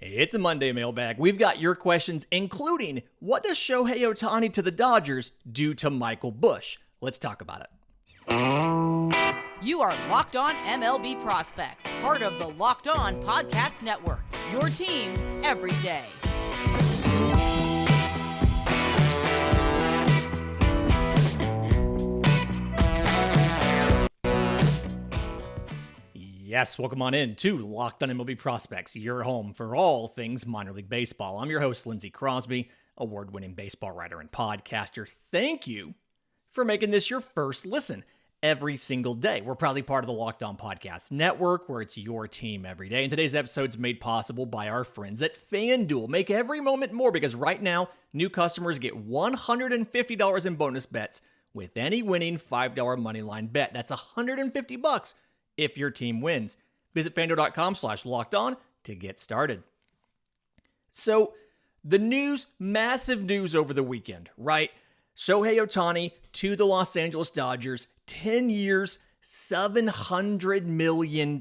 It's a Monday mailbag. We've got your questions, including what does Shohei Ohtani to the Dodgers do to Michael Busch? Let's talk about it. You are Locked On MLB Prospects, part of the Locked On Podcast Network, your team every day. Yes, welcome on in to Locked On MLB Prospects, your home for all things minor league baseball. I'm your host, Lindsay Crosby, award-winning baseball writer and podcaster. Thank you for making this your first listen every single day. We're proudly part of the Locked On Podcast Network, where it's your team every day. And today's episode is made possible by our friends at FanDuel. Make every moment more, because right now, new customers get $150 in bonus bets with any winning $5 moneyline bet. That's $150 if your team wins. Visit FanDuel.com/lockedon to get started. So, the news, massive news over the weekend, right? Shohei Ohtani to the Los Angeles Dodgers, 10 years, $700 million.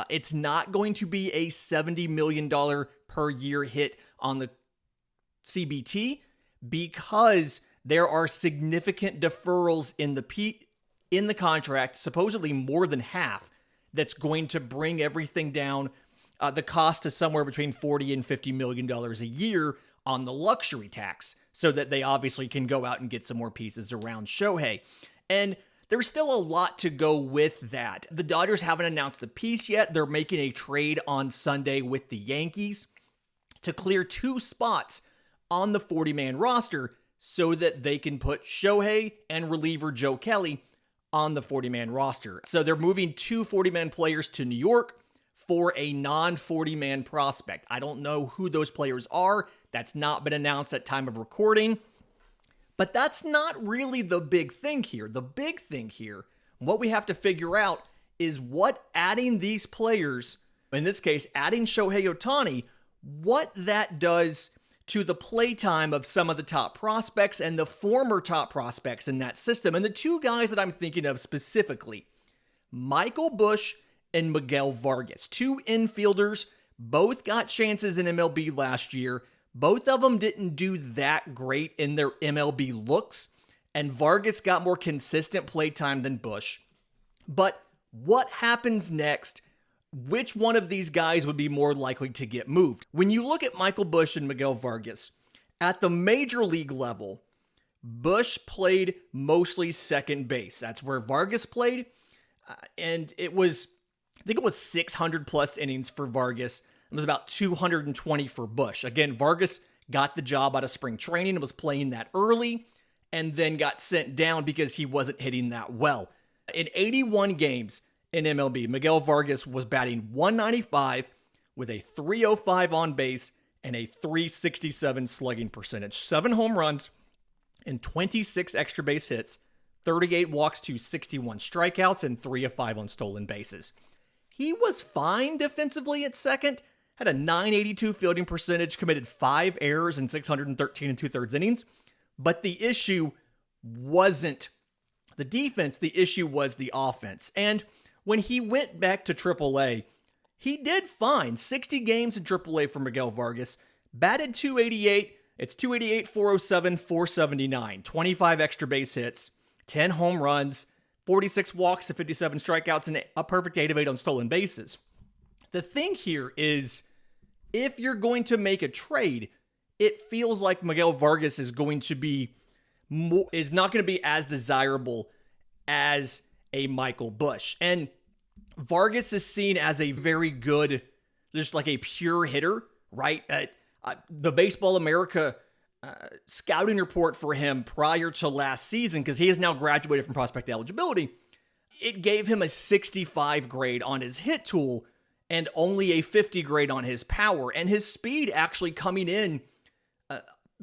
It's not going to be a $70 million per year hit on the CBT because there are significant deferrals in the contract, supposedly more than half, that's going to bring everything down, the cost to somewhere between $40 and $50 million a year on the luxury tax, so that they obviously can go out and get some more pieces around Shohei. And there's still a lot to go with that. The Dodgers haven't announced the piece yet. They're making a trade on Sunday with the Yankees to clear 2 spots on the 40-man roster so that they can put Shohei and reliever Joe Kelly on the 40-man roster. So they're moving 2 40-man players to New York for a non-40-man prospect. I don't know who those players are. That's not been announced at time of recording. But that's not really the big thing here. The big thing here, what we have to figure out, is what adding these players, in this case, adding Shohei Ohtani, what that does to the playtime of some of the top prospects and the former top prospects in that system. And the 2 guys that I'm thinking of specifically, Michael Busch and Miguel Vargas, 2 infielders, both got chances in MLB last year. Both of them didn't do that great in their MLB looks, and Vargas got more consistent playtime than Busch. But what happens next? Which one of these guys would be more likely to get moved? When you look at Michael Busch and Miguel Vargas, at the major league level, Busch played mostly second base. That's where Vargas played, and I think it was 600 plus innings for Vargas. It was about 220 for Busch. Again, Vargas got the job out of spring training and was playing that early, and then got sent down because he wasn't hitting that well. In 81 games in MLB, Miguel Vargas was batting .195 with a .305 on base and a .367 slugging percentage. 7 home runs and 26 extra base hits, 38 walks to 61 strikeouts, and 3 of 5 on stolen bases. He was fine defensively at second, had a .982 fielding percentage, committed 5 errors in 613 2/3 innings. But the issue wasn't the defense, the issue was the offense. And when he went back to AAA, he did fine. 60 games in AAA for Miguel Vargas, batted .288. It's .288, .407, .479, 25 extra base hits, 10 home runs, 46 walks to 57 strikeouts, and a perfect 8 of 8 on stolen bases. The thing here is, if you're going to make a trade, it feels like Miguel Vargas is not going to be as desirable as a Michael Busch. And Vargas is seen as a very good, just like a pure hitter, right? The Baseball America scouting report for him prior to last season, because he has now graduated from prospect eligibility, it gave him a 65 grade on his hit tool and only a 50 grade on his power. And his speed actually coming in a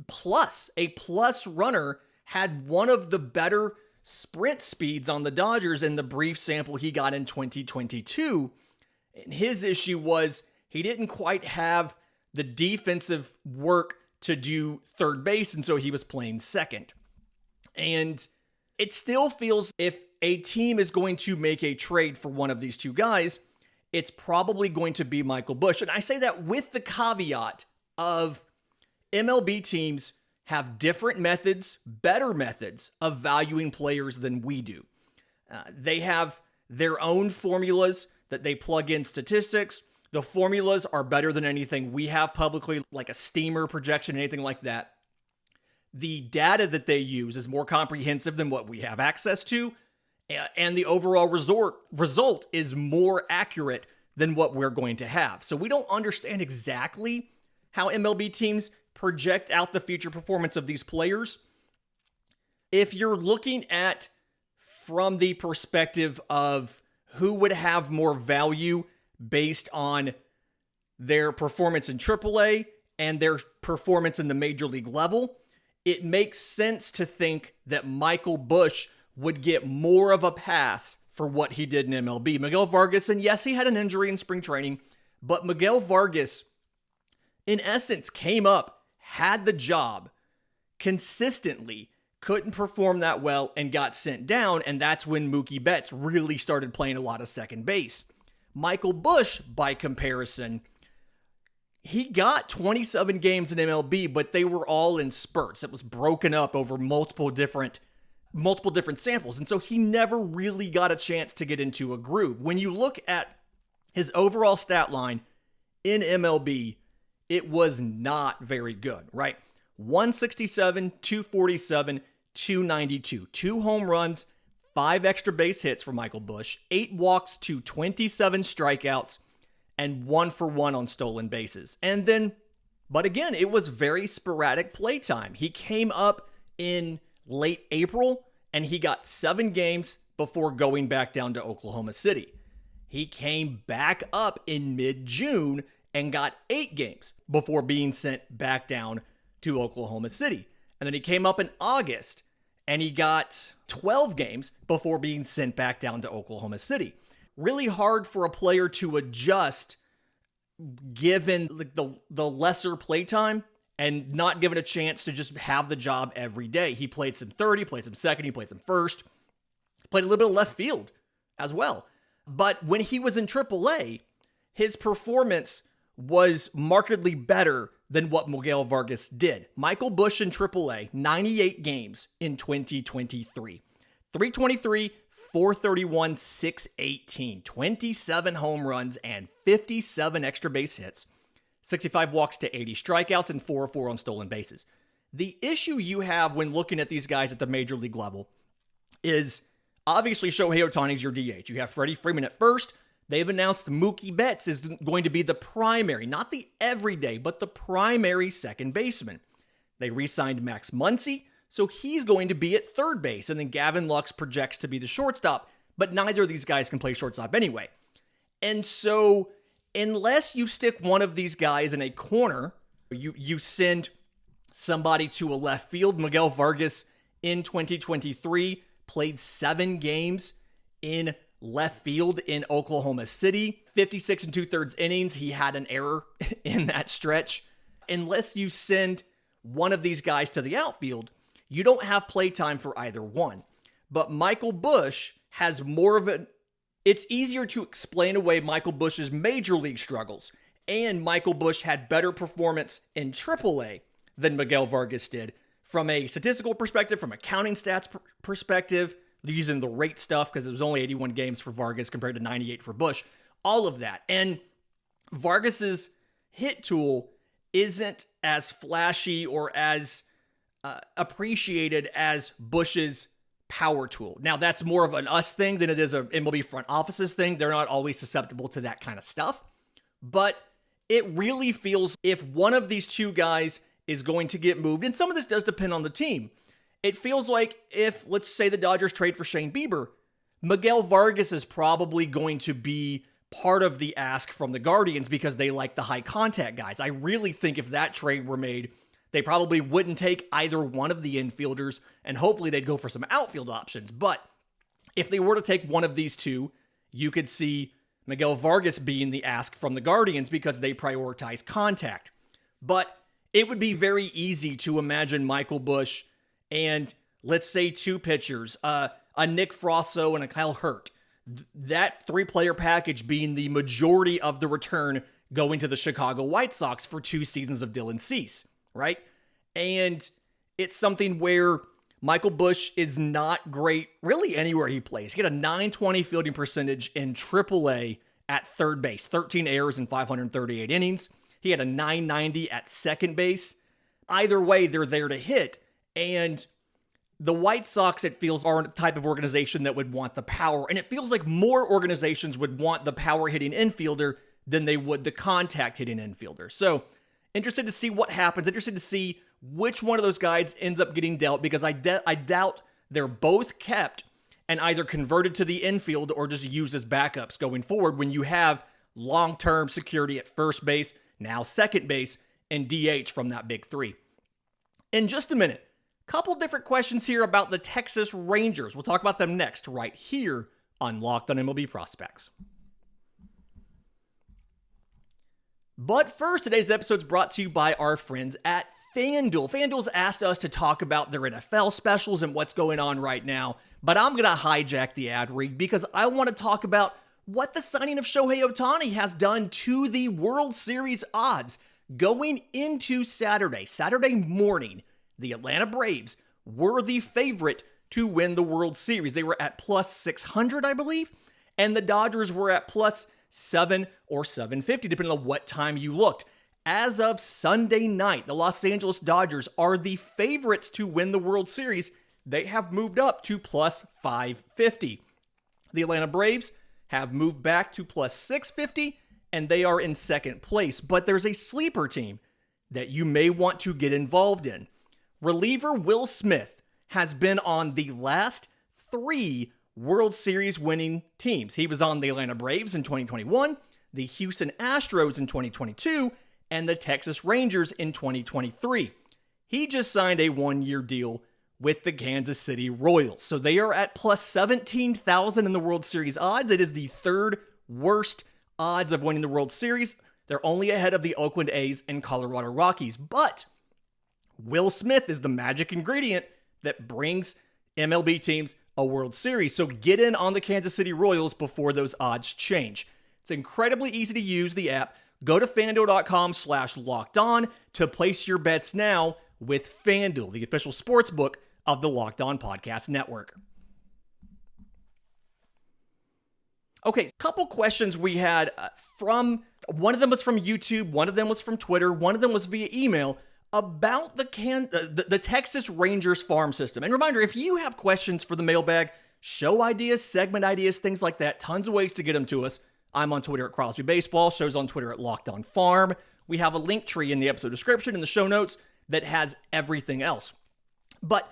plus runner, had one of the better sprint speeds on the Dodgers in the brief sample he got in 2022. And his issue was he didn't quite have the defensive work to do third base, and so he was playing second. And it still feels, if a team is going to make a trade for one of these 2 guys, it's probably going to be Michael Busch. And I say that with the caveat of MLB teams have different methods, better methods of valuing players than we do. They have their own formulas that they plug in statistics. The formulas are better than anything we have publicly, like a steamer projection, anything like that. The data that they use is more comprehensive than what we have access to, and the overall result is more accurate than what we're going to have. So we don't understand exactly how MLB teams project out the future performance of these players. If you're looking at from the perspective of who would have more value based on their performance in AAA and their performance in the major league level, it makes sense to think that Michael Busch would get more of a pass for what he did in MLB. Miguel Vargas, and yes, he had an injury in spring training, but Miguel Vargas, in essence, came up, had the job, consistently couldn't perform that well and got sent down, and that's when Mookie Betts really started playing a lot of second base. Michael Busch, by comparison, he got 27 games in MLB, but they were all in spurts. It was broken up over multiple different samples, and so he never really got a chance to get into a groove. When you look at his overall stat line in MLB, it was not very good, right? 167, 247, 292. 2 home runs, 5 extra base hits for Michael Busch, 8 walks to 27 strikeouts, and 1 for 1 on stolen bases. But again, it was very sporadic playtime. He came up in late April, and he got 7 games before going back down to Oklahoma City. He came back up in mid-June and got 8 games before being sent back down to Oklahoma City. And then he came up in August, and he got 12 games before being sent back down to Oklahoma City. Really hard for a player to adjust given the lesser playtime and not given a chance to just have the job every day. He played some third, he played some second, he played some first, played a little bit of left field as well. But when he was in AAA, his performance was markedly better than what Miguel Vargas did. Michael Busch in AAA, 98 games in 2023. 323, 431, 618. 27 home runs and 57 extra base hits. 65 walks to 80 strikeouts and 404 on stolen bases. The issue you have when looking at these guys at the major league level is obviously Shohei Ohtani is your DH. You have Freddie Freeman at first. They've announced Mookie Betts is going to be the primary, not the everyday, but the primary second baseman. They re-signed Max Muncy, so he's going to be at third base. And then Gavin Lux projects to be the shortstop, but neither of these guys can play shortstop anyway. And so unless you stick one of these guys in a corner, you send somebody to a left field. Miguel Vargas in 2023 played 7 games in left field in Oklahoma City. 56 2/3 innings. He had an error in that stretch. Unless you send one of these guys to the outfield, you don't have playtime for either one. But Michael Busch has more of an... It's easier to explain away Michael Busch's major league struggles. And Michael Busch had better performance in AAA than Miguel Vargas did from a statistical perspective, from a counting stats perspective, using the rate stuff because it was only 81 games for Vargas compared to 98 for Busch. All of that. And Vargas's hit tool isn't as flashy or as appreciated as Busch's power tool. Now, that's more of an us thing than it is a MLB front offices thing. They're not always susceptible to that kind of stuff. But it really feels if one of these two guys is going to get moved, and some of this does depend on the team, it feels like if, let's say, the Dodgers trade for Shane Bieber, Miguel Vargas is probably going to be part of the ask from the Guardians because they like the high contact guys. I really think if that trade were made, they probably wouldn't take either one of the infielders, and hopefully they'd go for some outfield options. But if they were to take one of these two, you could see Miguel Vargas being the ask from the Guardians because they prioritize contact. But it would be very easy to imagine Michael Busch and, let's say, 2 pitchers, a Nick Frosso and a Kyle Hurt, that 3-player package being the majority of the return going to the Chicago White Sox for 2 seasons of Dylan Cease, right? And it's something where Michael Busch is not great really anywhere he plays. He had a .920 fielding percentage in AAA at third base, 13 errors in 538 innings. He had a .990 at second base. Either way, they're there to hit. And the White Sox, it feels, are a type of organization that would want the power. And it feels like more organizations would want the power-hitting infielder than they would the contact-hitting infielder. So, interested to see what happens. Interested to see which one of those guys ends up getting dealt, because I doubt they're both kept and either converted to the infield or just used as backups going forward when you have long-term security at first base, now second base, and DH from that big three. In just a minute, couple different questions here about the Texas Rangers. We'll talk about them next, right here on Locked on MLB Prospects. But first, today's episode is brought to you by our friends at FanDuel. FanDuel's asked us to talk about their NFL specials and what's going on right now, but I'm going to hijack the ad read because I want to talk about what the signing of Shohei Ohtani has done to the World Series odds. Going into Saturday morning, the Atlanta Braves were the favorite to win the World Series. They were at plus 600, I believe, and the Dodgers were at plus 7 or 750, depending on what time you looked. As of Sunday night, the Los Angeles Dodgers are the favorites to win the World Series. They have moved up to plus 550. The Atlanta Braves have moved back to plus 650, and they are in second place. But there's a sleeper team that you may want to get involved in. Reliever Will Smith has been on the last 3 World Series winning teams. He was on the Atlanta Braves in 2021, the Houston Astros in 2022, and the Texas Rangers in 2023. He just signed a 1-year deal with the Kansas City Royals. So they are at plus 17,000 in the World Series odds. It is the 3rd worst odds of winning the World Series. They're only ahead of the Oakland A's and Colorado Rockies. But Will Smith is the magic ingredient that brings MLB teams a World Series. So get in on the Kansas City Royals before those odds change. It's incredibly easy to use the app. Go to FanDuel.com/lockedon to place your bets now with FanDuel, the official sports book of the Locked On Podcast Network. Okay, a couple questions we had from, one of them was from YouTube, one of them was from Twitter, one of them was via email about the Texas Rangers farm system. And reminder, if you have questions for the mailbag, show ideas, segment ideas, things like that, tons of ways to get them to us. I'm on Twitter at Crosby Baseball, show's on Twitter at Locked On Farm. We have a link tree in the episode description in the show notes that has everything else. But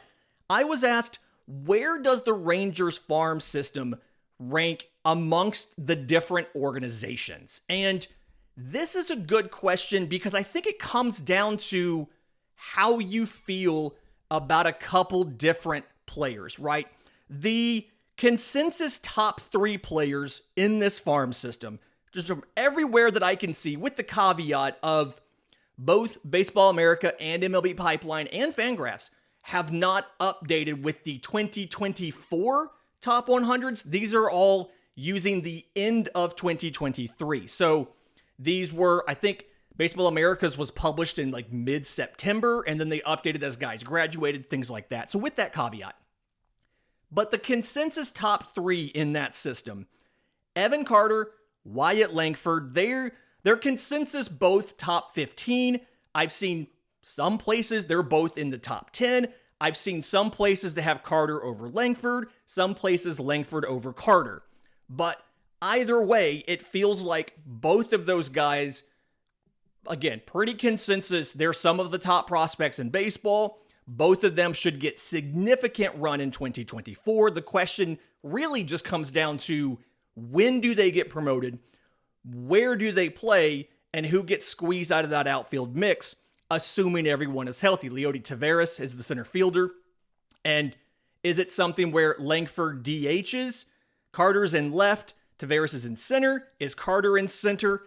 I was asked, where does the Rangers farm system rank amongst the different organizations? And this is a good question because I think it comes down to how you feel about a couple different players, right? The consensus top 3 players in this farm system, just from everywhere that I can see, with the caveat of both Baseball America and MLB Pipeline and Fangraphs have not updated with the 2024 top 100s. These are all using the end of 2023. So these were, I think, Baseball America's was published in like mid-September, and then they updated as guys graduated, things like that. So with that caveat. But the consensus top 3 in that system, Evan Carter, Wyatt Langford, their consensus both top 15. I've seen some places they're both in the top 10. I've seen some places that have Carter over Langford, some places Langford over Carter. But either way, it feels like both of those guys, again, pretty consensus, they're some of the top prospects in baseball. Both of them should get significant run in 2024. The question really just comes down to, when do they get promoted? Where do they play? And who gets squeezed out of that outfield mix, assuming everyone is healthy? Leody Taveras is the center fielder. And is it something where Langford DHs, Carter's in left, Taveras is in center? Is Carter in center?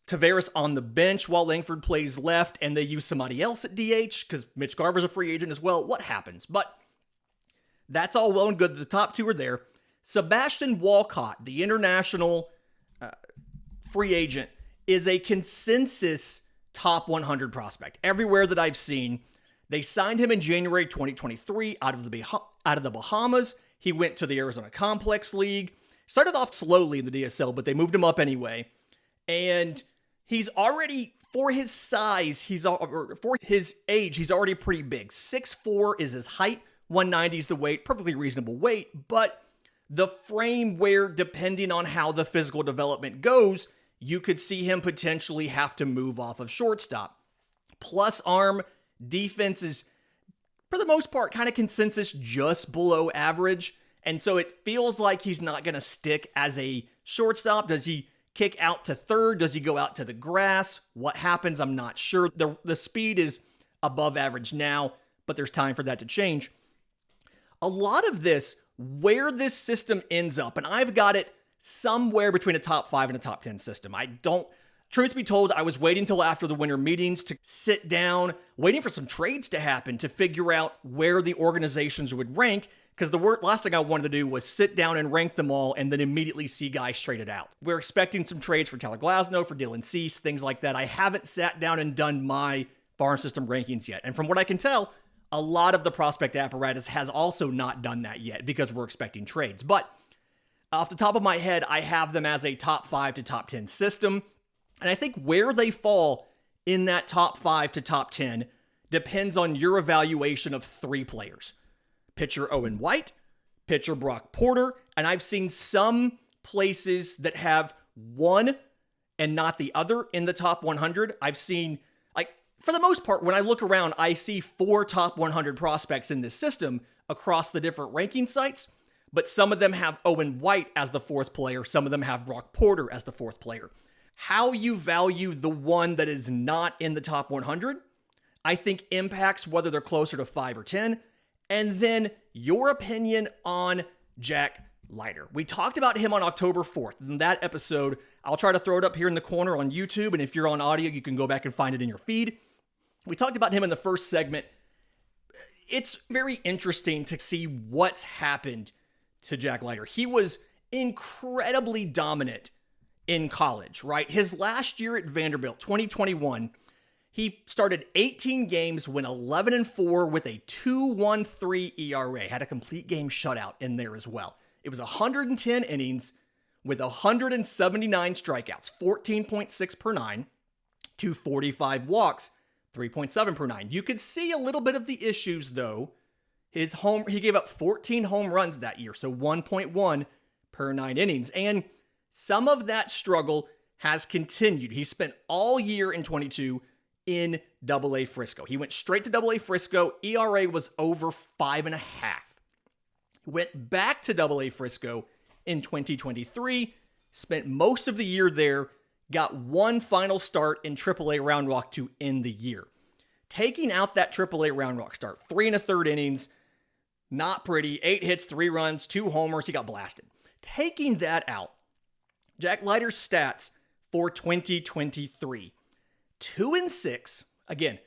Taveras on the bench while Langford plays left, and they use somebody else at DH because Mitch Garver's a free agent as well. What happens? But that's all well and good. The top 2 are there. Sebastian Walcott, the international free agent, is a consensus top 100 prospect. Everywhere that I've seen, they signed him in January 2023 out of the Bahamas. He went to the Arizona Complex League. Started off slowly in the DSL, but they moved him up anyway. And he's already, for his size, for his age, he's already pretty big. 6'4" is his height, 190 is the weight, perfectly reasonable weight, but the frame where, depending on how the physical development goes, you could see him potentially have to move off of shortstop. Plus arm, defense is, for the most part, kind of consensus just below average. And so it feels like he's not going to stick as a shortstop. Does he kick out to third? Does he go out to the grass? What happens? I'm not sure. The speed is above average now, but there's time for that to change. A lot of this, where this system ends up, and I've got it somewhere between a top 5 and a top 10 system. Truth be told, I was waiting till after the winter meetings to sit down, waiting for some trades to happen to figure out where the organizations would rank, because the last thing I wanted to do was sit down and rank them all and then immediately see guys traded out. We're expecting some trades for Tyler Glasnow, for Dylan Cease, things like that. I haven't sat down and done my farm system rankings yet. And from what I can tell, a lot of the prospect apparatus has also not done that yet because we're expecting trades. But off the top of my head, I have them as a top 5 to top 10 system. And I think where they fall in that top 5 to top 10 depends on your evaluation of 3 players. Pitcher Owen White, pitcher Brock Porter, and I've seen some places that have one and not the other in the top 100. I've seen, for the most part, when I look around, I see 4 top 100 prospects in this system across the different ranking sites, but some of them have Owen White as the 4th player. Some of them have Brock Porter as the 4th player. How you value the one that is not in the top 100, I think impacts whether they're closer to 5 or 10. And then your opinion on Jack Leiter. We talked about him on October 4th. In that episode, I'll try to throw it up here in the corner on YouTube. And if you're on audio, you can go back and find it in your feed. We talked about him in the first segment. It's very interesting to see what's happened to Jack Leiter. He was incredibly dominant in college, right? His last year at Vanderbilt, 2021, he started 18 games, went 11-4 with a 2.13 ERA. Had a complete game shutout in there as well. It was 110 innings with 179 strikeouts, 14.6 per 9, 245 walks, 3.7 per 9. You could see a little bit of the issues though. He gave up 14 home runs that year, so 1.1 per 9 innings. And some of that struggle has continued. He spent all year in 22 in AA Frisco. He went straight to AA Frisco. ERA was over 5.5. Went back to AA Frisco in 2023, spent most of the year there, got one final start in AAA Round Rock to end the year. Taking out that AAA Round Rock start, 3 1/3 innings, not pretty, 8 hits, 3 runs, 2 homers, he got blasted. Taking that out, Jack Leiter's stats for 2023. 2-6. Again,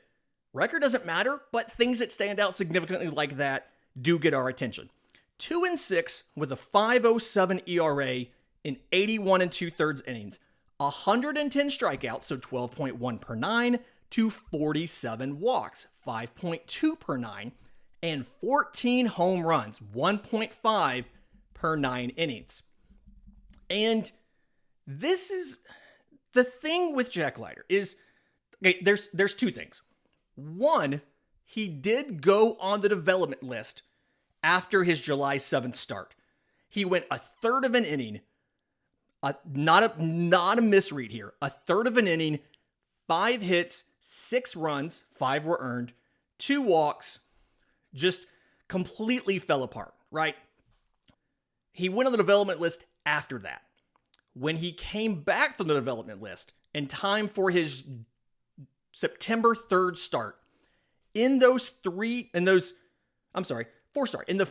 record doesn't matter, but things that stand out significantly like that do get our attention. 2-6 with a 5.07 ERA in 81 2/3 innings. 110 strikeouts, so 12.1 per 9, to 47 walks, 5.2 per 9, and 14 home runs, 1.5 per 9 innings. And this is the thing with Jack Leiter is, okay, there's 2 things. One, he did go on the development list after his July 7th start. He went 1/3 of an inning, not a misread here, 1/3 of an inning, 5 hits, 6 runs, 5 were earned, 2 walks, just completely fell apart, right? He went on the development list after that. When he came back from the development list in time for his September 3rd start, in the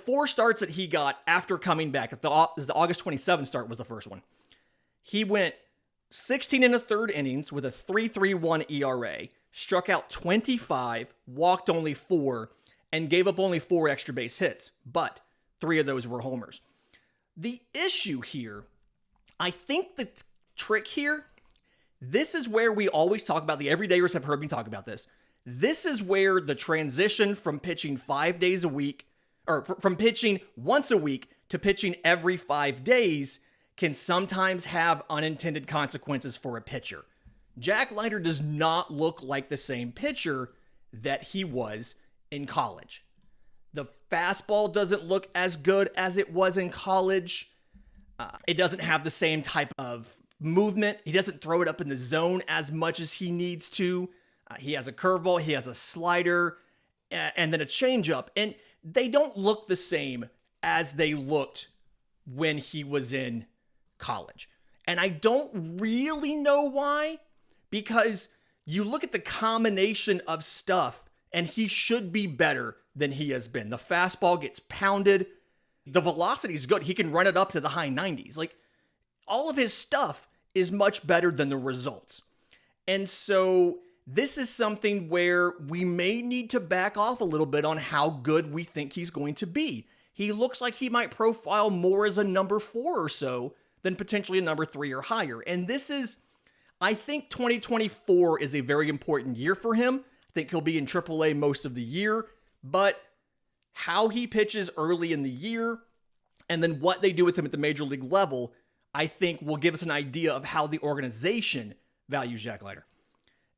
4 starts that he got after coming back, the August 27th start was the first one. He went 16 1/3 innings with a 3.31 ERA, struck out 25, walked only 4, and gave up only 4 extra base hits, but 3 of those were homers. The issue here, I think the trick here, this is where we always talk about, the everydayers have heard me talk about this. This is where the transition from pitching 5 days a week, or from pitching once a week to pitching every 5 days can sometimes have unintended consequences for a pitcher. Jack Leiter does not look like the same pitcher that he was in college. The fastball doesn't look as good as it was in college. It doesn't have the same type of movement. He doesn't throw it up in the zone as much as he needs to. He has a curveball, he has a slider, and then a changeup. And they don't look the same as they looked when he was in college. And I don't really know why, because you look at the combination of stuff and he should be better than he has been. The fastball gets pounded. The velocity is good. He can run it up to the high 90s. Like, all of his stuff is much better than the results. And so this is something where we may need to back off a little bit on how good we think he's going to be. He looks like he might profile more as a number 4 or so than potentially a number 3 or higher. And this is, I think 2024 is a very important year for him. I think he'll be in AAA most of the year, but how he pitches early in the year and then what they do with him at the major league level, I think will give us an idea of how the organization values Jack Leiter.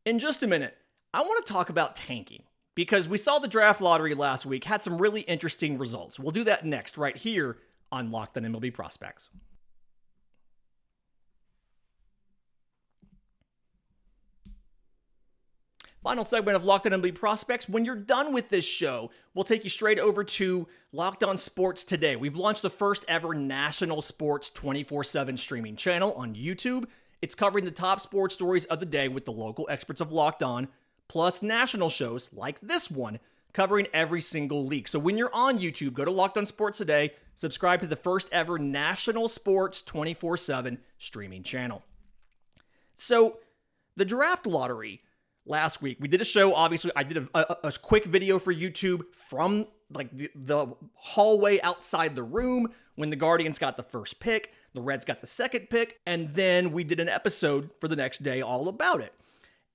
In just a minute, I want to talk about tanking because we saw the draft lottery last week, had some really interesting results. We'll do that next right here on Locked on MLB Prospects. Final segment of Locked on MLB Prospects. When you're done with this show, we'll take you straight over to Locked on Sports Today. We've launched the first ever national sports 24/7 streaming channel on YouTube. It's covering the top sports stories of the day with the local experts of Locked On, plus national shows like this one, covering every single league. So when you're on YouTube, go to Locked on Sports Today, subscribe to the first ever national sports 24/7 streaming channel. So the draft lottery last week, we did a show. Obviously, I did a quick video for YouTube from like the hallway outside the room when the Guardians got the first pick, the Reds got the second pick, and then we did an episode for the next day all about it.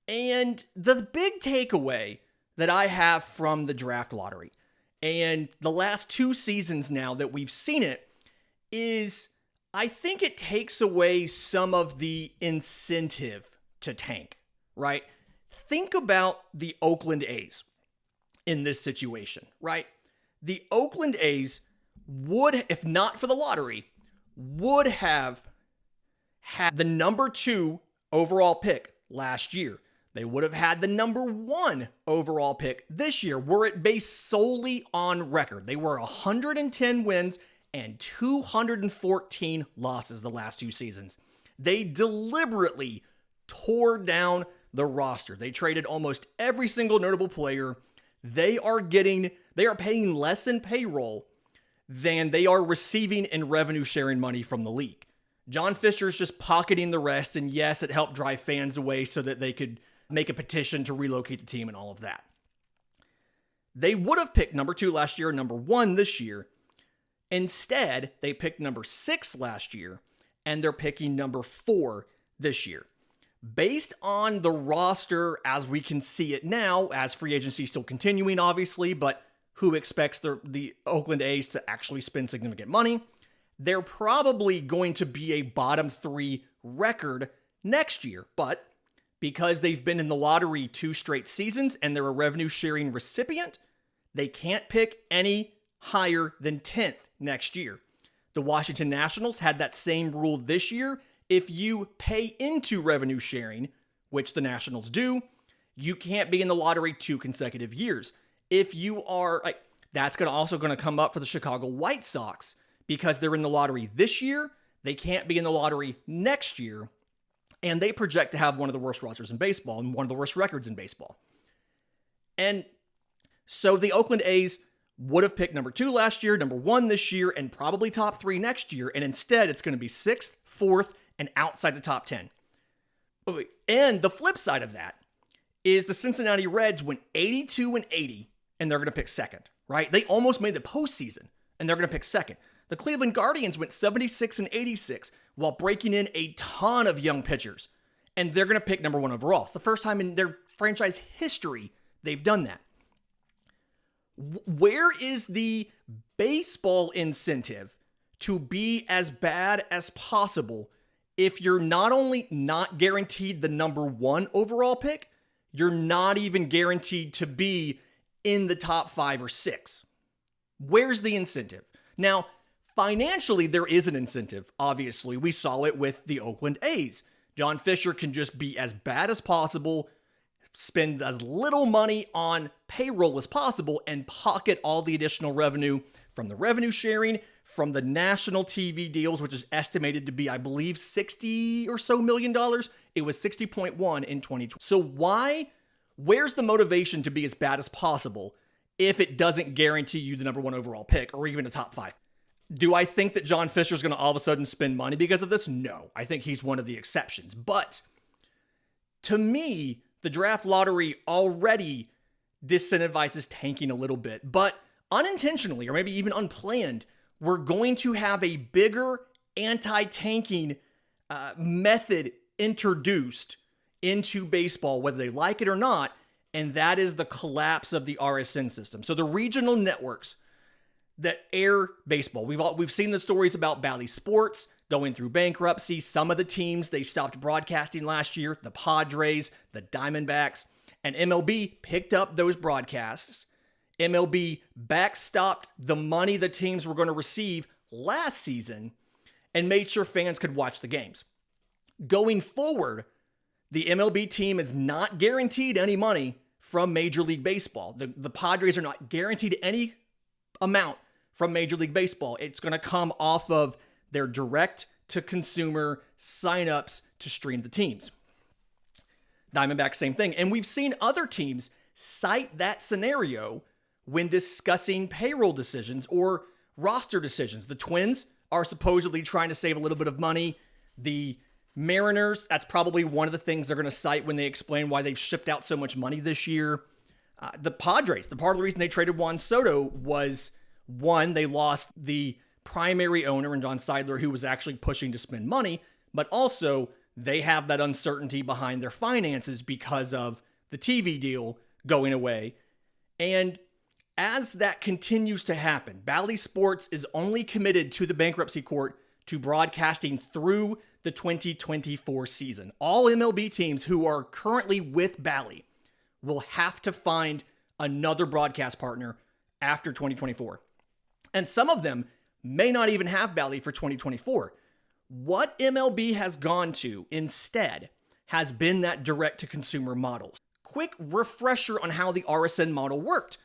And the big takeaway that I have from the draft lottery and the last 2 seasons now that we've seen it is I think it takes away some of the incentive to tank, right? Think about the Oakland A's in this situation, right? The Oakland A's would, if not for the lottery, would have had the number 2 overall pick last year. They would have had the number 1 overall pick this year were it based solely on record. They were 110 wins and 214 losses the last 2 seasons. They deliberately tore down the roster. They traded almost every single notable player. They are paying less in payroll than they are receiving in revenue sharing money from the league. John Fisher's just pocketing the rest, and yes, it helped drive fans away so that they could make a petition to relocate the team and all of that. They would have picked number 2 last year and number 1 this year. Instead, they picked number 6 last year, and they're picking number 4 this year. Based on the roster as we can see it now, as free agency still continuing, obviously, but who expects the Oakland A's to actually spend significant money, they're probably going to be a bottom 3 record next year. But because they've been in the lottery 2 straight seasons and they're a revenue sharing recipient, they can't pick any higher than 10th next year. The Washington Nationals had that same rule this year. If you pay into revenue sharing, which the Nationals do, you can't be in the lottery 2 consecutive years. If you are, that's also going to come up for the Chicago White Sox because they're in the lottery this year. They can't be in the lottery next year, and they project to have one of the worst rosters in baseball and one of the worst records in baseball. And so the Oakland A's would have picked number 2 last year, number 1 this year, and probably top 3 next year. And instead, it's going to be 6th, 4th, and outside the top 10. And the flip side of that is the Cincinnati Reds went 82-80, and they're going to pick 2nd, right? They almost made the postseason, and they're going to pick 2nd. The Cleveland Guardians went 76-86 while breaking in a ton of young pitchers. And they're going to pick number 1 overall. It's the first time in their franchise history they've done that. Where is the baseball incentive to be as bad as possible if you're not only not guaranteed the number 1 overall pick, you're not even guaranteed to be in the top 5 or 6? Where's the incentive? Now, financially, there is an incentive. Obviously, we saw it with the Oakland A's. John Fisher can just be as bad as possible, spend as little money on payroll as possible, and pocket all the additional revenue from the revenue sharing, from the national TV deals, which is estimated to be, I believe, $60 or so million. It was 60.1 in 2020. So where's the motivation to be as bad as possible if it doesn't guarantee you the number 1 overall pick or even a top 5? Do I think that John Fisher is going to all of a sudden spend money because of this? No, I think he's one of the exceptions. But to me, the draft lottery already disincentivizes tanking a little bit, but unintentionally or maybe even unplanned, we're going to have a bigger anti-tanking method introduced into baseball, whether they like it or not, and that is the collapse of the RSN system. So the regional networks that air baseball, we've seen the stories about Bally Sports going through bankruptcy. Some of the teams they stopped broadcasting last year, the Padres, the Diamondbacks, and MLB picked up those broadcasts. MLB backstopped the money the teams were going to receive last season and made sure fans could watch the games. Going forward, the MLB team is not guaranteed any money from Major League Baseball. The Padres are not guaranteed any amount from Major League Baseball. It's going to come off of their direct-to-consumer signups to stream the teams. Diamondbacks, same thing. And we've seen other teams cite that scenario when discussing payroll decisions or roster decisions. The Twins are supposedly trying to save a little bit of money. The Mariners, that's probably one of the things they're going to cite when they explain why they've shipped out so much money this year. The Padres, the part of the reason they traded Juan Soto was, one, they lost the primary owner in John Seidler, who was actually pushing to spend money, but also they have that uncertainty behind their finances because of the TV deal going away. And as that continues to happen, Bally Sports is only committed to the bankruptcy court to broadcasting through the 2024 season. All MLB teams who are currently with Bally will have to find another broadcast partner after 2024. And some of them may not even have Bally for 2024. What MLB has gone to instead has been that direct-to-consumer model. Quick refresher on how the RSN model worked.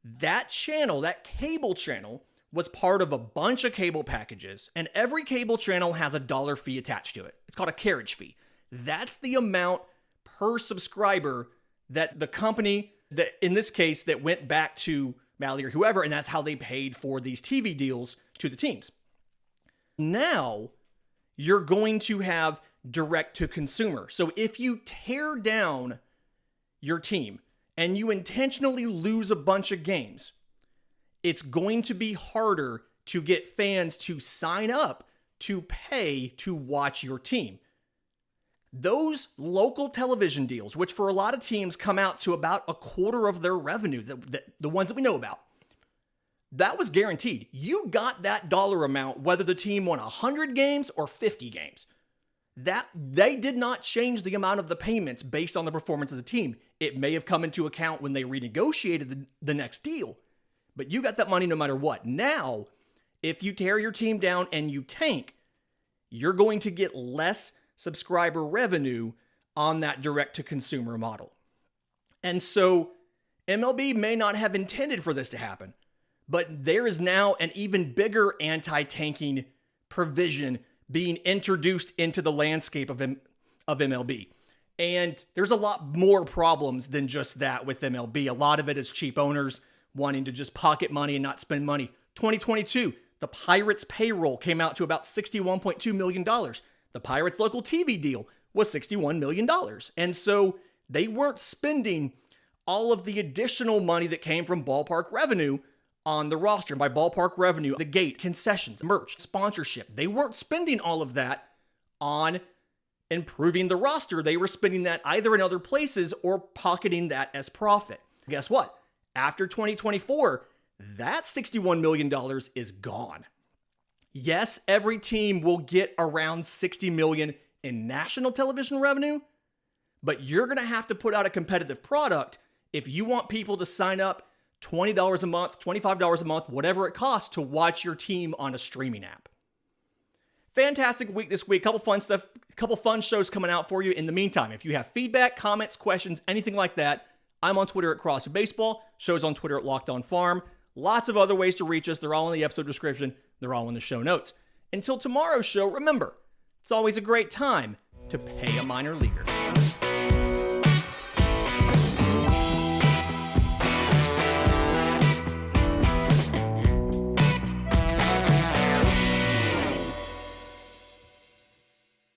That channel, that cable channel, was part of a bunch of cable packages, and every cable channel has a $1 fee attached to it. It's called a carriage fee. That's the amount per subscriber that the company, that in this case, that went back to Bally or whoever, and that's how they paid for these TV deals to the teams. Now, you're going to have direct to consumer. So if you tear down your team and you intentionally lose a bunch of games, it's going to be harder to get fans to sign up to pay to watch your team. Those local television deals, which for a lot of teams come out to about a quarter of their revenue, the ones that we know about, that was guaranteed. You got that dollar amount whether the team won 100 games or 50 games. That they did not change the amount of the payments based on the performance of the team. It may have come into account when they renegotiated the next deal, but you got that money no matter what. Now, if you tear your team down and you tank, you're going to get less subscriber revenue on that direct-to-consumer model. And so MLB may not have intended for this to happen, but there is now an even bigger anti-tanking provision being introduced into the landscape of MLB. And there's a lot more problems than just that with MLB. A lot of it is cheap owners wanting to just pocket money and not spend money. 2022, the Pirates payroll came out to about $61.2 million. The Pirates local TV deal was $61 million. And so they weren't spending all of the additional money that came from ballpark revenue on the roster. By ballpark revenue, the gate, concessions, merch, sponsorship. They weren't spending all of that on improving the roster. They were spending that either in other places or pocketing that as profit. Guess what? After 2024, that $61 million is gone. Yes, every team will get around $60 million in national television revenue, but you're going to have to put out a competitive product if you want people to sign up $20 a month, $25 a month, whatever it costs to watch your team on a streaming app. Fantastic week this week. Couple fun stuff, couple fun shows coming out for you. In the meantime, if you have feedback, comments, questions, anything like that, I'm on Twitter at Crosby Baseball. Show's on Twitter at Locked On Farm. Lots of other ways to reach us. They're all in the episode description. They're all in the show notes. Until tomorrow's show, remember, it's always a great time to pay a minor leaguer.